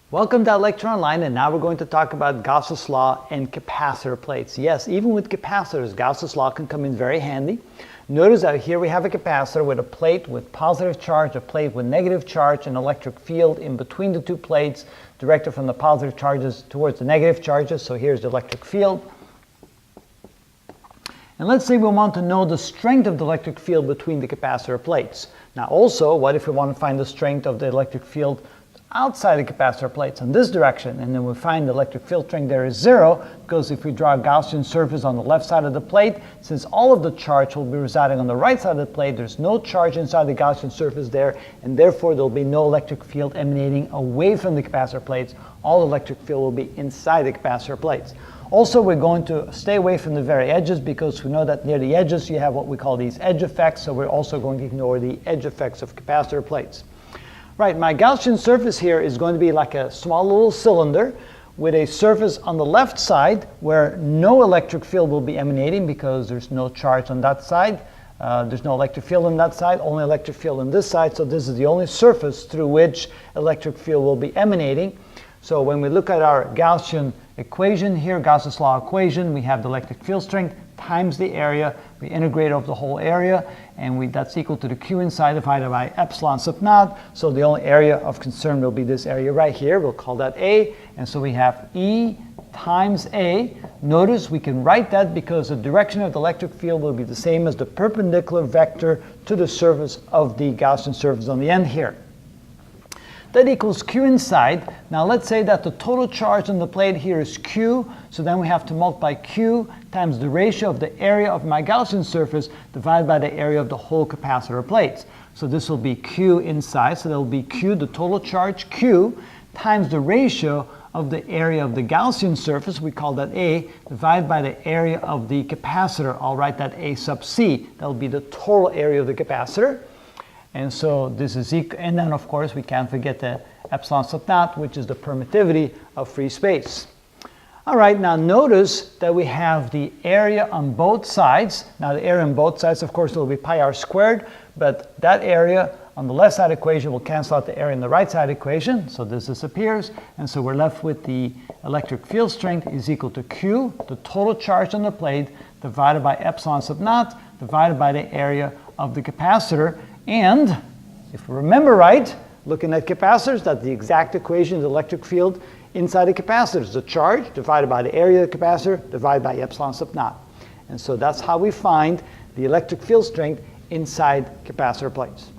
Welcome to Lecture Online, and now we're going to talk about Gauss's law and capacitor plates. Yes, even with capacitors, Gauss's law can come in very handy. Notice that here we have a capacitor with a plate with positive charge, a plate with negative charge, an electric field in between the two plates directed from the positive charges towards the negative charges. So here's the electric field. And let's say we want to know the strength of the electric field between the capacitor plates. Now also, what if we want to find the strength of the electric field outside the capacitor plates in this direction, and then we find the electric field strength there is 0, because if we draw a Gaussian surface on the left side of the plate, since all of the charge will be residing on the right side of the plate, there's no charge inside the Gaussian surface there, and therefore there will be no electric field emanating away from the capacitor plates. All electric field will be inside the capacitor plates. Also, we're going to stay away from the very edges, because we know that near the edges you have what we call these edge effects, so we're also going to ignore the edge effects of capacitor plates. Right, my Gaussian surface here is going to be like a small little cylinder with a surface on the left side where no electric field will be emanating because there's no charge on that side. There's no electric field on that side, only electric field on this side. So this is the only surface through which electric field will be emanating. So when we look at our Gaussian equation here, Gauss's law equation, we have the electric field strength times the area. We integrate over the whole area, and that's equal to the Q inside divided by epsilon sub naught. So the only area of concern will be this area right here. We'll call that A. And so we have E times A. Notice we can write that because the direction of the electric field will be the same as the perpendicular vector to the surface of the Gaussian surface on the end here. That equals Q inside. Now let's say that the total charge on the plate here is Q, so then we have to multiply Q times the ratio of the area of my Gaussian surface divided by the area of the whole capacitor plates. So this will be Q inside, so that will be Q, the total charge Q, times the ratio of the area of the Gaussian surface, we call that A, divided by the area of the capacitor. I'll write that A sub C. That will be the total area of the capacitor. And so this is equal, and then of course we can't forget the epsilon sub naught, which is the permittivity of free space. All right, now notice that we have the area on both sides. Now the area on both sides, of course, will be pi r squared, but that area on the left side equation will cancel out the area on the right side equation, so this disappears, and so we're left with the electric field strength is equal to Q, the total charge on the plate, divided by epsilon sub naught, divided by the area of the capacitor. And if we remember right, looking at capacitors, that's the exact equation of the electric field inside the capacitors. The charge divided by the area of the capacitor divided by epsilon sub naught. And so that's how we find the electric field strength inside capacitor plates.